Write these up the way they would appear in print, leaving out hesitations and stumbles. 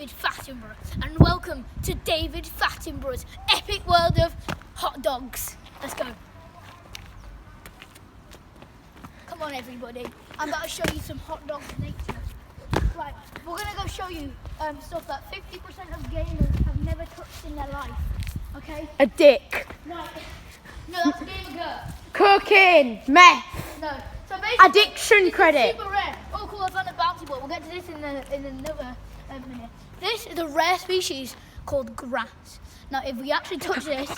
Pavid Fattenborughs, and welcome to Pavid Fattenborughs' epic world of hot dogs. Let's go. Come on, everybody. I'm about to show you some hot dogs nature. Right, we're going to go show you stuff that 50% of gamers have never touched in their life. Okay? A dick. Right. No, that's a gamer girl. Cocaine. Meth. No. So basically, Addiction credit. Super rare. Oh, cool! I found a bounty ball. We'll get to this in another minute. This is a rare species called grass. Now, if we actually touch this,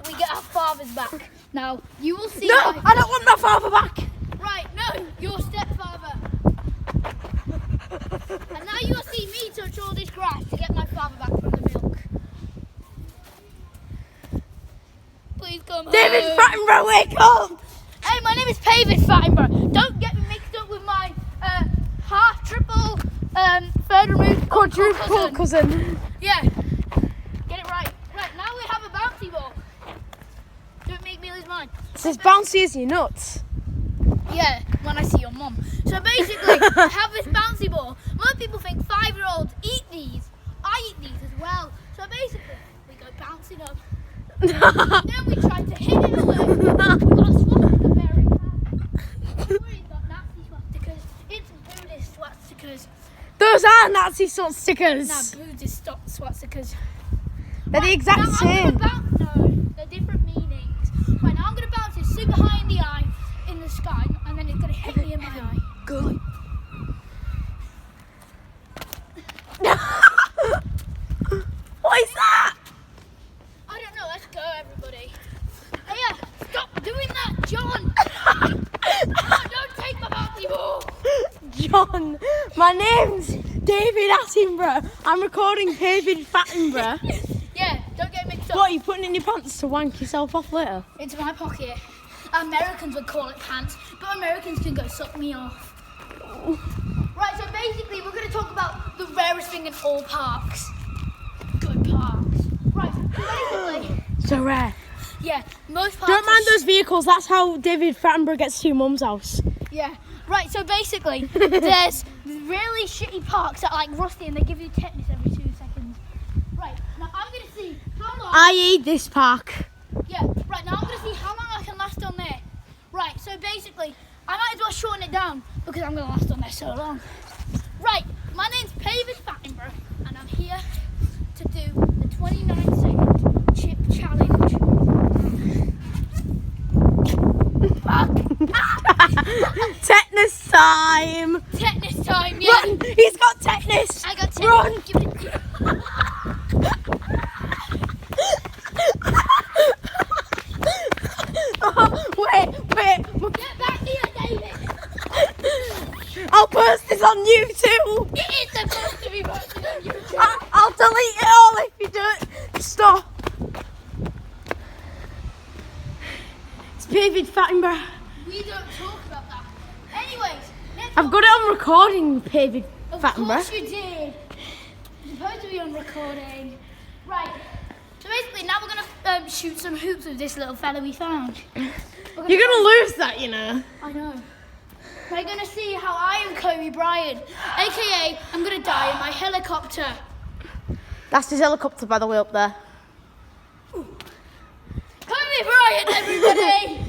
we get our fathers back. Now, you will see. No, I don't want my father back. Right, no, your stepfather. And now you will see me touch all this grass to get my father back from the milk. Please come Pavid home. Fattenborughs, wake up! Hey, my name is Pavid Fattenborughs. Don't get me mixed up with my half, triple, third removed Quadruple cousin. Yeah, get it right. Right, now we have a bouncy ball. Don't make me lose mine. It's as bouncy as your nuts. Yeah, when I see your mum. So basically, I have this bouncy ball. Most people think 5-year-olds eat these. I eat these as well. So basically, we go bouncing up. Then we try to hit it away. We've got a swastika very bad. Don't worry, it's not Nazi swastikas. It's Buddhist swastikas. Those are Nazi sort stickers. Nah, Buddhist swastikas. They're the exact now same. No, they're different meanings. Right, now I'm going to bounce it super high in the eye, in the sky, and then it's going to hit me in my eye. Good. What is that? I don't know, let's go, everybody. Hey, stop doing that, John! Oh, don't take my bouncy ball! John, my name's Pavid Fattenborughs. I'm recording Pavid Fattenborughs. Yeah, don't get mixed up. What, are you putting in your pants to wank yourself off later? Into my pocket. Americans would call it pants, but Americans can go suck me off. Right, so basically we're going to talk about the rarest thing in all parks. Good parks. Right, so basically, So rare. yeah, most parks... Don't mind those vehicles, that's how Pavid Fattenborughs gets to your mum's house. Yeah, right, so basically, there's really shitty parks that are like rusty and they give you tetanus every 2 seconds. Right, now I'm going to see how long... I.e. this park. Yeah, right, now I'm going to see how long I can last on there. Right, so basically, I might as well shorten it down because I'm going to last on there so long. Right, my name's Pavid Fattenborughs and I'm here to do the 29-second chip challenge. Tetanus time. Tetanus time, yeah. Run, he's got tetanus. I got tetanus. Run. Give it. Wait. Get back here, David. I'll post this on YouTube. It is supposed to be posted on YouTube. I'll delete it all if you do it. Stop. It's Pavid Fattenborughs. We don't talk about that. Anyways, let's I've got it on recording, Pavid Of Fattenborughs. course you did. You're supposed to be on recording. Right. So basically now we're going to shoot some hoops with this little fella we found. You're gonna lose that, you know. I know. We're going to see how I am Kobe Bryant. AKA, I'm going to die in my helicopter. That's his helicopter, by the way, up there. Kobe Bryant, everybody!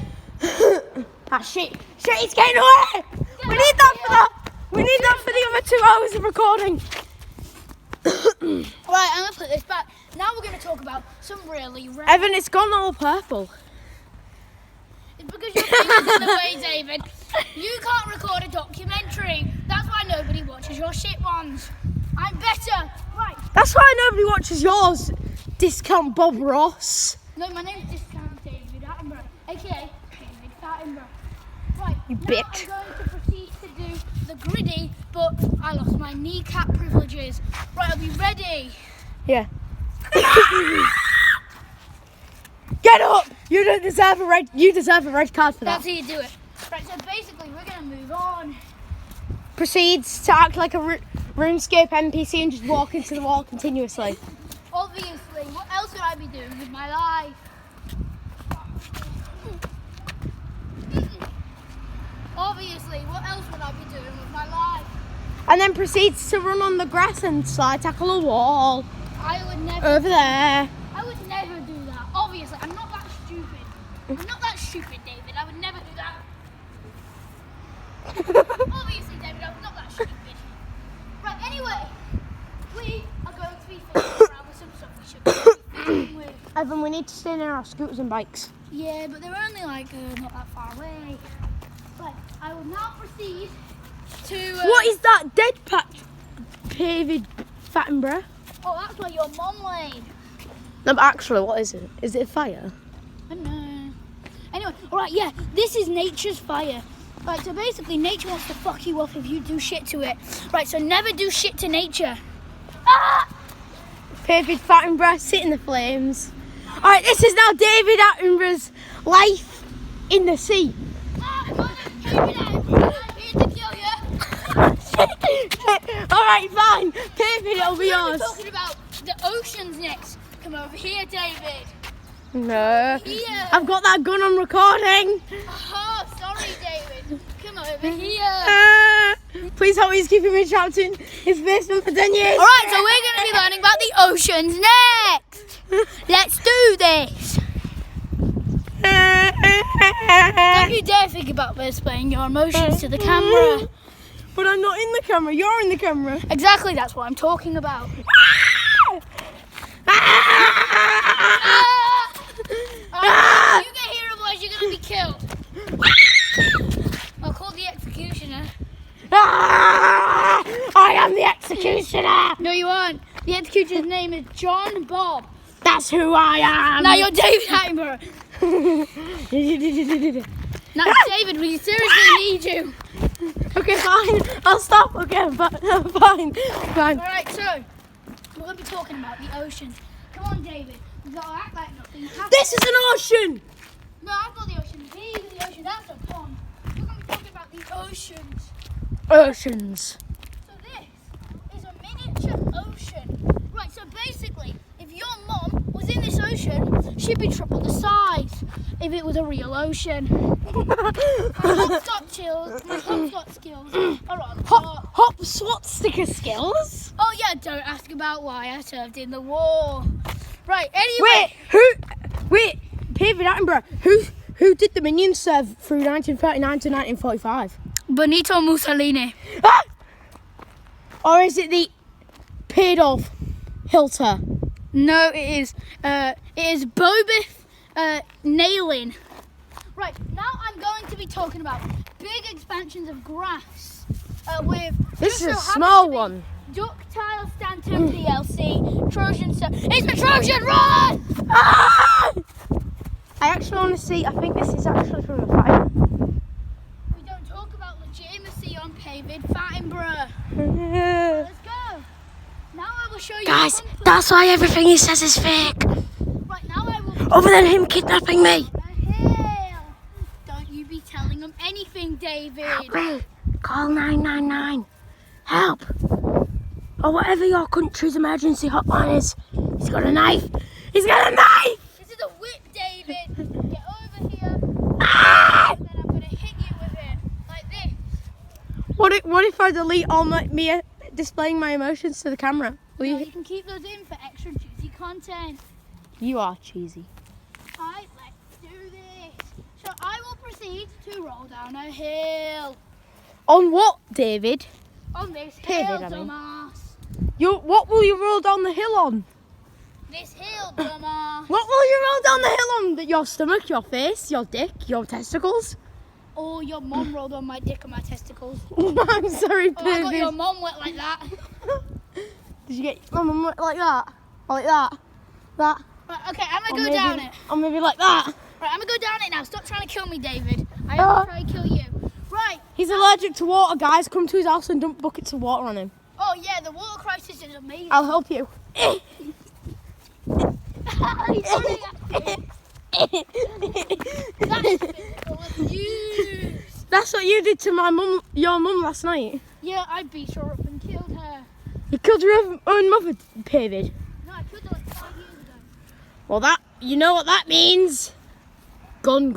Ah, shit, he's getting away! We need that for that! We need that for the other 2 hours of recording. Right, I'm going to put this back. Now we're going to talk about some really rare... Evan, it's gone all purple. It's because your finger's in the way, David. You can't record a documentary. That's why nobody watches your shit ones. I'm better. Right. That's why nobody watches yours. Discount Bob Ross. No, my name's Discount David Attenborough, a.k.a. David Fattenborughs. Right, You now bitch. I'm going to proceed to do the griddy, but I lost my kneecap privileges. Right, are we ready? Yeah. Get up! You deserve a red card for that. That's how you do it. Right, so basically we're going to move on. Proceeds to act like a RuneScape NPC and just walk into the wall continuously. Obviously, what else would I be doing with my life? Obviously, what else would I be doing with my life? and then proceeds to run on the grass and slide tackle a wall. I would never. Over there. I would never do that. Obviously, I'm not that stupid. I'm not that stupid, David. I would never do that. Obviously, David, I'm not that stupid. Right, anyway, we are going to be fiddling around with some stuff we should be fiddling with. Evan, we need to stay near our scooters and bikes. Yeah, but they're only like not that far away. Right, I will now proceed to. What is that dead patch, Pavid Fattenborughs? Oh, that's where your mom laid. No, but actually, what is it? Is it a fire? I don't know. Anyway, alright, yeah, this is nature's fire. Right, so basically, nature wants to fuck you up if you do shit to it. Right, so never do shit to nature. Ah! Pavid Fattenborughs, sit in the flames. Alright, this is now David Attenborough's life in the sea. Ah, David Attenborough, I'm here to kill you. Alright, fine. Pavid, it'll be We're yours. talking about the oceans next. Come over here, David. No. Here. I've got that gun on recording. Oh, sorry, David. Come over here. Please help me, he's keeping me trapped in his basement for 10 years. Alright, so we're going to be learning about the oceans next. Let's do this. Don't you dare think about displaying your emotions to the camera. But I'm not in the camera, you're in the camera. Exactly, that's what I'm talking about. You get here, otherwise you're going to be killed. I'll call the executioner. I am the executioner. No, you aren't. The executioner's name is John Bob. That's who I am. Now you're David Attenborough. Now, David, we seriously need you. Okay, fine. I'll stop. Okay, fine. Alright, so we're going to be talking about the oceans. Come on, David. You've got to act like nothing happened. This is an ocean. No, I've got the ocean. These are the ocean. That's a pond. We're going to be talking about the oceans. Oceans. So this is a miniature ocean. Right, so basically, if your mom was in this ocean, she'd be triple the size if it was a real ocean. My hopscotch skills are on top. Hop swat sticker skills. Oh yeah, don't ask about why I served in the war. Right, anyway. Wait, Pavid Attenborough, who did the Minions serve through 1939 to 1945? Benito Mussolini. Ah! Or is it the Pavid Hitler? No, it is Bobith Nailing. Right, now I'm going to be talking about big expansions of grass with... This is a small one. Ductile Stanton PLC, Trojan... It's the Trojan, run! Ah! I actually want to see, I think this is actually from a fire. We don't talk about legitimacy on Pavid Fattenborughs. Let's go. Now I will show you... Guys, that's why everything he says is fake. Right, now I will... Other than him kidnapping me. Don't you be telling them anything, David. Help me. Call 999. Help. Or whatever your country's emergency hotline is. He's got a knife. He's got a knife. This is a whip, David. Get over here. Ah! And then I'm going to hit you with it. Like this. What if I delete all me displaying my emotions to the camera? Will No, you? you can keep those in for extra juicy content. You are cheesy. Alright, let's do this. So I will proceed to roll down a hill. On what, David? On this Pavid, hill, I mean. dumbass. What will you roll down the hill on? This hill, dumbass. What will you roll down the hill on? Your stomach, your face, your dick, your testicles? Oh, your mum rolled on my dick and my testicles. I'm sorry, Oh, I got your Pavid. mum wet like that. Did you get my mum like that? Or like that? That? Right, okay, I'm Or going to go down it. Or maybe like that. Right, I'm going to go down it now. Stop trying to kill me, David. I Ah. am trying to kill you. Right. He's allergic to water, guys. Come to his house and dump buckets of water on him. Oh, yeah, the water crisis is amazing. I'll help you. He's running at me. That is physical abuse. That's what you did to your mum last night. Yeah, I beat her up and killed her. You killed your own mother, Pavid. No, I killed her like 5 years ago. Well, you know what that means? Gun.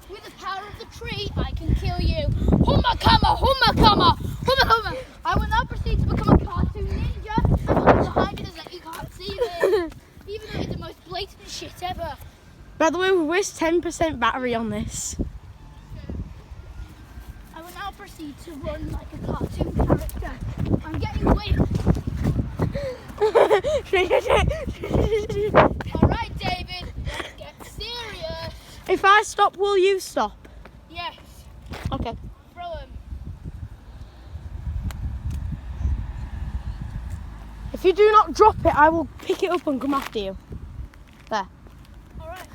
With the power of the tree, I can kill you. Humma kama, humma kama, humma kama. I will now proceed to become a cartoon ninja. And the look behind it is that you can't see this. Even though it's the most blatant shit ever. By the way, we waste 10% battery on this. I will now proceed to run like a cartoon character. I'm getting weak. Alright, David, let's get serious. If I stop, will you stop? Yes, Okay. throw him. If you do not drop it, I will pick it up and come after you. There. Alright,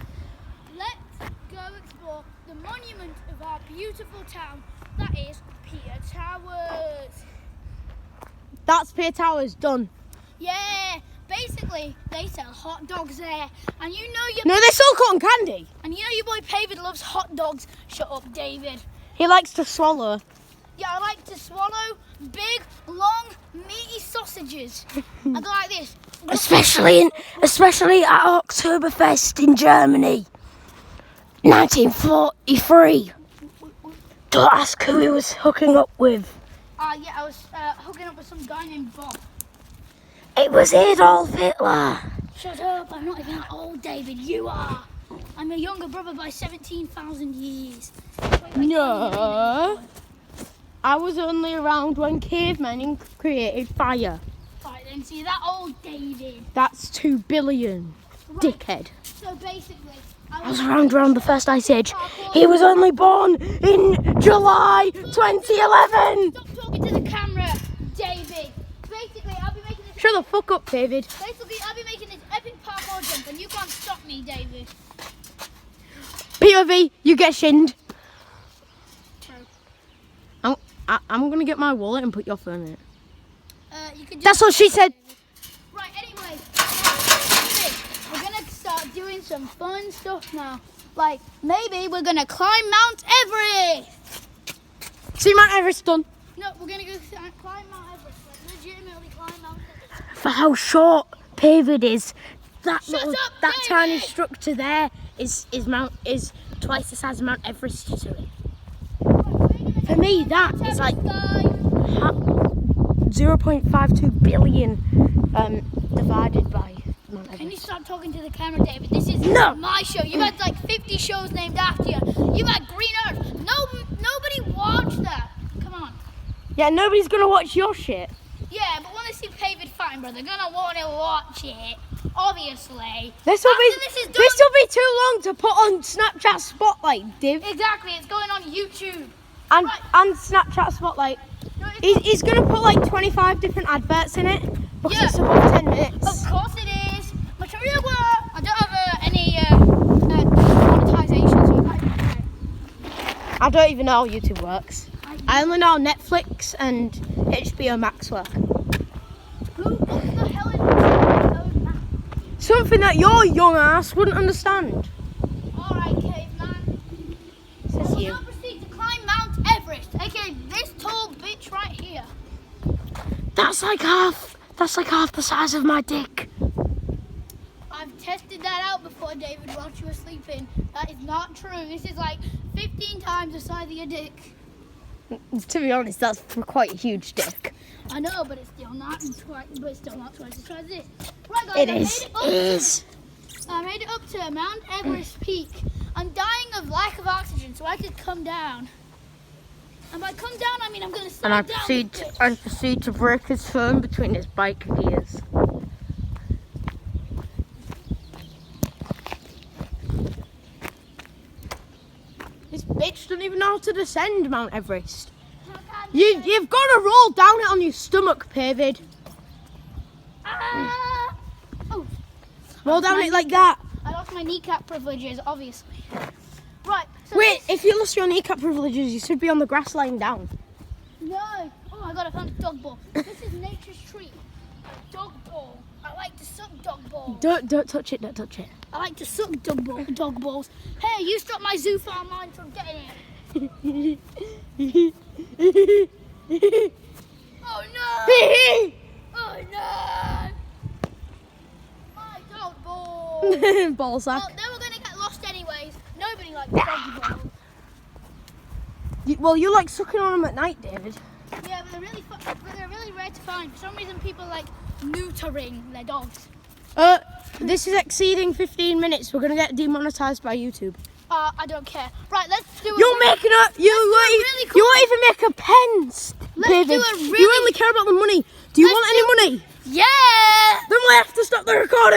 let's go explore the monument of our beautiful town, that is Pier Towers. That's Pier Towers, done. Yeah, basically they sell hot dogs there, and you know your No, they sell cotton candy. and you know your boy Pavid loves hot dogs. Shut up, David. He likes to swallow. Yeah, I like to swallow big, long, meaty sausages. I go like this. Especially at Oktoberfest in Germany. 1943. Don't ask who he was hooking up with. Yeah, I was hooking up with some guy named Bob. It was Adolf Hitler. Shut up, I'm not even that old, David. You are. I'm your younger brother by 17,000 years. No. I was only around when cavemen created fire. Right then, see that old David. That's 2 billion. Right. Dickhead. So basically, I was around the first ice age. He was only born in July 2011. Stop talking to the camera, David. Basically, I'll be making this. Shut the fuck up, David. Basically, I'll be making this epic parkour jump, and you can't stop me, David. POV, you get shinned. True. I'm gonna get my wallet and put your phone in it. You can. That's what she said. Right. Anyway, we're gonna start doing some fun stuff now. Like maybe we're gonna climb Mount Everest. See Mount Everest done. No, we're gonna go climb Mount Everest. Like legitimately climb Mount Everest. For how short Pavid is, that Shut up, that tiny David! structure there is twice the size of Mount Everest to it. For me, that is like 0.52 billion divided by Mount Can you Everest. stop talking to the camera, David? This is No. my show. You've had like 50 shows named after you. You've had Green Earth. Nobody watched that. Come on. Yeah, nobody's gonna watch your shit. Yeah, but when they see Pavid Fattenborughs, they're gonna want to watch it. Obviously. This will After this is done- be too long to put on Snapchat Spotlight, Div. Exactly. It's going on YouTube. And Right. and Snapchat Spotlight. No, it's He's gonna put like 25 different adverts in it because Yeah. it's above 10 minutes. Of course it is. But I don't have any monetization, so I can't do it. I don't even know how YouTube works. I only know how Netflix and HBO Max work. What the hell is that? Something that your young ass wouldn't understand. Alright, caveman. Says We'll you. now proceed to climb Mount Everest, aka this tall bitch right here. That's like half the size of my dick. I've tested that out before, David, whilst you were sleeping. That is not true. This is like 15 times the size of your dick. To be honest, that's quite a huge dick. I know, but it's still not twice. But it's still not twice as size as this. Right, guys, It I is. made it up to Mount Everest peak. I'm dying of lack of oxygen, so I could come down. And by come down, I mean I'm gonna slide And I down. proceed to break his phone between his bike gears. This bitch doesn't even know how to descend Mount Everest. You've got to roll down it on your stomach, Pavid. Ah! Oh, Roll down it like that. I lost my kneecap privileges, obviously. Right. So Wait, if you lost your kneecap privileges, you should be on the grass lying down. No. Oh my god, I found a dog ball. This is nature's treat. A dog ball. I like to suck dog balls. Don't touch it, don't touch it. I like to suck dog balls. Hey, you stopped my zoo farm line from getting it. Oh no! Oh no! My dog ball. Ball sack. Well, they were gonna get lost anyways. Nobody likes doggy balls. Well, you like sucking on them at night, David. Yeah, but they're really rare to find. For some reason, people like neutering their dogs. This is exceeding 15 minutes. We're gonna get demonetized by YouTube. I don't care. Right, let's do it. You're making a you really cool. you won't even make a pence, Let's David. do a You really- only care about the money. Do you Let's want any money? Yeah! Then we have to stop the recording.